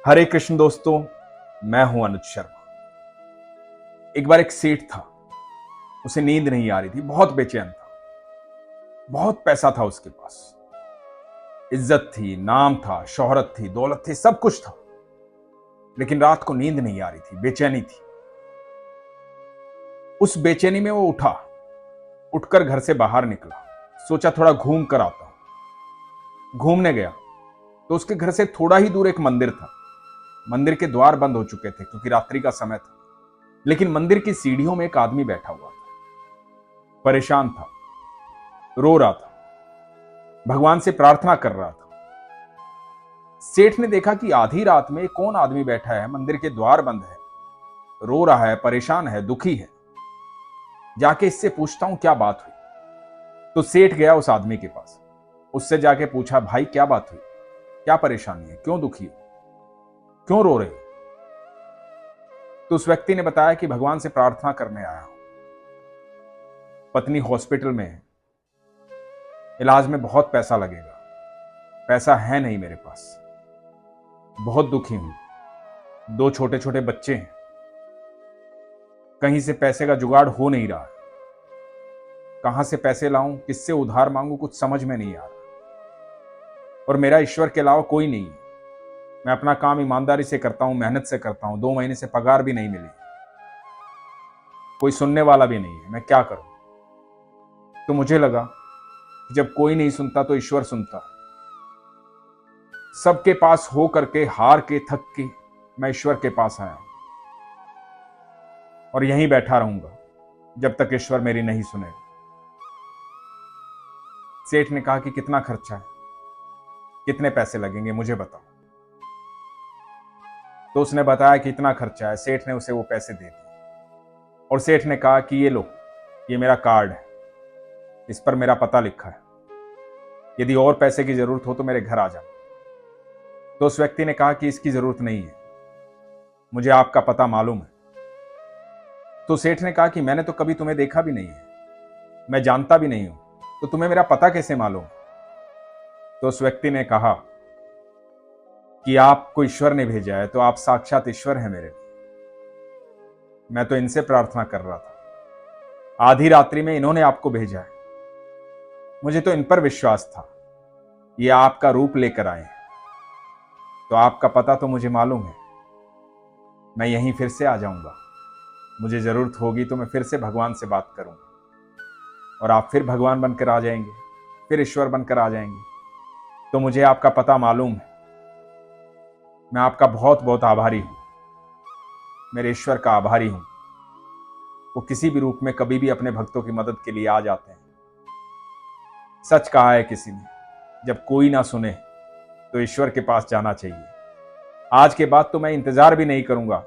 हरे कृष्ण दोस्तों, मैं हूं अनुज शर्मा। एक बार एक सेठ था, उसे नींद नहीं आ रही थी, बहुत बेचैन था। बहुत पैसा था उसके पास, इज्जत थी, नाम था, शोहरत थी, दौलत थी, सब कुछ था। लेकिन रात को नींद नहीं आ रही थी, बेचैनी थी। उस बेचैनी में वो उठकर घर से बाहर निकला। सोचा थोड़ा घूम कर आता हूं। घूमने गया तो उसके घर से थोड़ा ही दूर एक मंदिर था। मंदिर के द्वार बंद हो चुके थे क्योंकि रात्रि का समय था। लेकिन मंदिर की सीढ़ियों में एक आदमी बैठा हुआ था, परेशान था, रो रहा था, भगवान से प्रार्थना कर रहा था। सेठ ने देखा कि आधी रात में कौन आदमी बैठा है, मंदिर के द्वार बंद है, रो रहा है, परेशान है, दुखी है। जाके इससे पूछता हूं क्या बात हुई। तो सेठ गया उस आदमी के पास, उससे जाके पूछा, भाई क्या बात हुई, क्या परेशानी है, क्यों दुखी हो, क्यों रो रहे हो? तो उस व्यक्ति ने बताया कि भगवान से प्रार्थना करने आया हूं, पत्नी हॉस्पिटल में है, इलाज में बहुत पैसा लगेगा, पैसा है नहीं मेरे पास, बहुत दुखी हूं, दो छोटे छोटे बच्चे हैं, कहीं से पैसे का जुगाड़ हो नहीं रहा, कहां से पैसे लाऊं, किससे उधार मांगू, कुछ समझ में नहीं आ रहा। और मेरा ईश्वर के अलावा कोई नहीं है। मैं अपना काम ईमानदारी से करता हूं, मेहनत से करता हूं, 2 महीने से पगार भी नहीं मिली, कोई सुनने वाला भी नहीं है, मैं क्या करूं? तो मुझे लगा कि जब कोई नहीं सुनता तो ईश्वर सुनता है। सबके पास हो करके, हार के, थक के मैं ईश्वर के पास आया हूं और यहीं बैठा रहूंगा जब तक ईश्वर मेरी नहीं सुनेगा। सेठ ने कहा कि कितना खर्चा है, कितने पैसे लगेंगे, मुझे बताओ। तो उसने बताया कि इतना खर्चा है। सेठ ने उसे वो पैसे दे दिए और सेठ ने कहा कि ये लो, ये मेरा कार्ड है, इस पर मेरा पता लिखा है, यदि और पैसे की जरूरत हो तो मेरे घर आ जाओ। तो उस व्यक्ति ने कहा कि इसकी जरूरत नहीं है, मुझे आपका पता मालूम है। तो सेठ ने कहा कि मैंने तो कभी तुम्हें देखा भी नहीं है, मैं जानता भी नहीं हूं, तो तुम्हें मेरा पता कैसे मालूम? तो उस व्यक्ति ने कहा कि आपको ईश्वर ने भेजा है, तो आप साक्षात ईश्वर हैं मेरे लिए। मैं तो इनसे प्रार्थना कर रहा था, आधी रात्रि में इन्होंने आपको भेजा है, मुझे तो इन पर विश्वास था, ये आपका रूप लेकर आए हैं, तो आपका पता तो मुझे मालूम है। मैं यहीं फिर से आ जाऊंगा, मुझे जरूरत होगी तो मैं फिर से भगवान से बात करूंगा और आप फिर भगवान बनकर आ जाएंगे, फिर ईश्वर बनकर आ जाएंगे। तो मुझे आपका पता मालूम है, मैं आपका बहुत बहुत आभारी हूं, मेरे ईश्वर का आभारी हूं। वो किसी भी रूप में कभी भी अपने भक्तों की मदद के लिए आ जाते हैं। सच कहा है किसी ने, जब कोई ना सुने तो ईश्वर के पास जाना चाहिए। आज के बाद तो मैं इंतजार भी नहीं करूंगा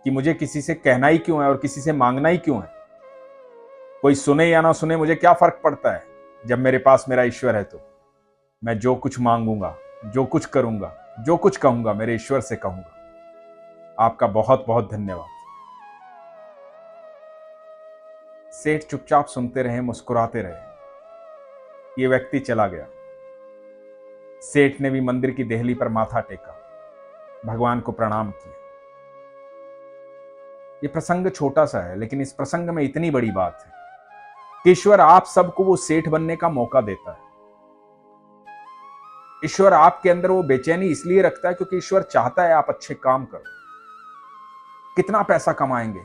कि मुझे किसी से कहना ही क्यों है और किसी से मांगना ही क्यों है। कोई सुने या ना सुने मुझे क्या फर्क पड़ता है, जब मेरे पास मेरा ईश्वर है तो मैं जो कुछ मांगूंगा, जो कुछ करूंगा, जो कुछ कहूंगा, मेरे ईश्वर से कहूंगा। आपका बहुत बहुत धन्यवाद। सेठ चुपचाप सुनते रहे, मुस्कुराते रहे। ये व्यक्ति चला गया। सेठ ने भी मंदिर की देहली पर माथा टेका, भगवान को प्रणाम किया। ये प्रसंग छोटा सा है, लेकिन इस प्रसंग में इतनी बड़ी बात है कि ईश्वर आप सबको वो सेठ बनने का मौका देता है। ईश्वर आपके अंदर वो बेचैनी इसलिए रखता है क्योंकि ईश्वर चाहता है आप अच्छे काम करो। कितना पैसा कमाएंगे,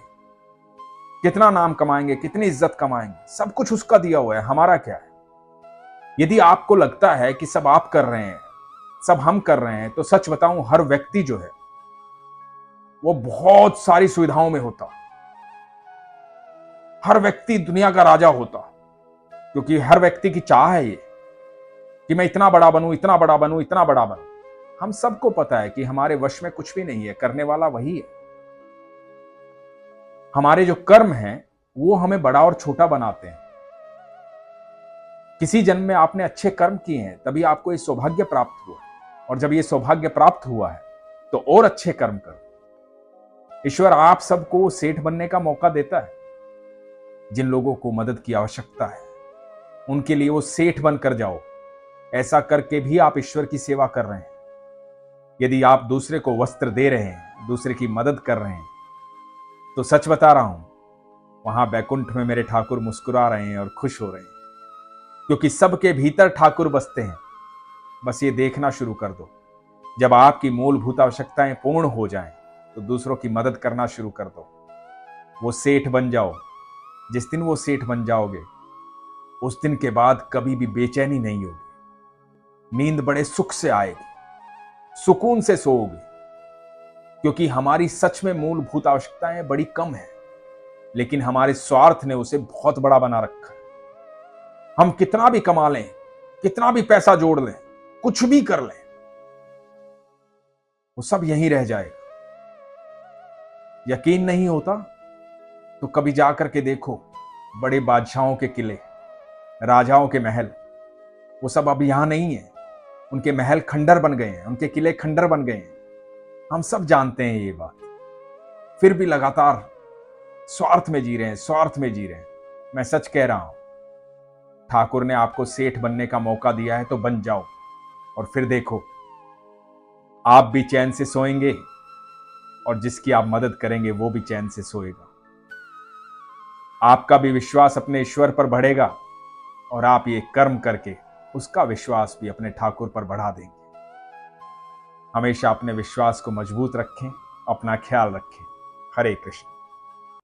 कितना नाम कमाएंगे, कितनी इज्जत कमाएंगे, सब कुछ उसका दिया हुआ है, हमारा क्या है? यदि आपको लगता है कि सब आप कर रहे हैं, सब हम कर रहे हैं, तो सच बताऊं, हर व्यक्ति जो है वो बहुत सारी सुविधाओं में होता, हर व्यक्ति दुनिया का राजा होता, क्योंकि हर व्यक्ति की चाह है ये कि मैं इतना बड़ा बनूं, इतना बड़ा बनूं, इतना बड़ा बनूं। हम सबको पता है कि हमारे वश में कुछ भी नहीं है, करने वाला वही है। हमारे जो कर्म हैं वो हमें बड़ा और छोटा बनाते हैं। किसी जन्म में आपने अच्छे कर्म किए हैं, तभी आपको ये सौभाग्य प्राप्त हुआ, और जब ये सौभाग्य प्राप्त हुआ है तो और अच्छे कर्म करो। ईश्वर आप सबको सेठ बनने का मौका देता है। जिन लोगों को मदद की आवश्यकता है उनके लिए वो सेठ बनकर जाओ। ऐसा करके भी आप ईश्वर की सेवा कर रहे हैं। यदि आप दूसरे को वस्त्र दे रहे हैं, दूसरे की मदद कर रहे हैं, तो सच बता रहा हूं, वहां बैकुंठ में मेरे ठाकुर मुस्कुरा रहे हैं और खुश हो रहे हैं, क्योंकि सबके भीतर ठाकुर बसते हैं। बस ये देखना शुरू कर दो। जब आपकी मूलभूत आवश्यकताएं पूर्ण हो जाएं, तो दूसरों की मदद करना शुरू कर दो। वो सेठ बन जाओ। जिस दिन वो सेठ बन जाओगे, उस दिन के बाद कभी भी बेचैनी नहीं होगी। नींद बड़े सुख से आएगी, सुकून से सोओगे, क्योंकि हमारी सच में मूलभूत आवश्यकताएं बड़ी कम है, लेकिन हमारे स्वार्थ ने उसे बहुत बड़ा बना रखा है। हम कितना भी कमा लें, कितना भी पैसा जोड़ लें, कुछ भी कर लें, वो सब यहीं रह जाएगा। यकीन नहीं होता तो कभी जाकर के देखो, बड़े बादशाहों के किले, राजाओं के महल, वो सब अब यहां नहीं है। उनके महल खंडर बन गए हैं, उनके किले खंडर बन गए हैं। हम सब जानते हैं ये बात, फिर भी लगातार स्वार्थ में जी रहे हैं, स्वार्थ में जी रहे हैं। मैं सच कह रहा हूं, ठाकुर ने आपको सेठ बनने का मौका दिया है, तो बन जाओ, और फिर देखो, आप भी चैन से सोएंगे और जिसकी आप मदद करेंगे वो भी चैन से सोएगा। आपका भी विश्वास अपने ईश्वर पर बढ़ेगा और आप ये कर्म करके उसका विश्वास भी अपने ठाकुर पर बढ़ा देंगे। हमेशा अपने विश्वास को मजबूत रखें, अपना ख्याल रखें। हरे कृष्ण।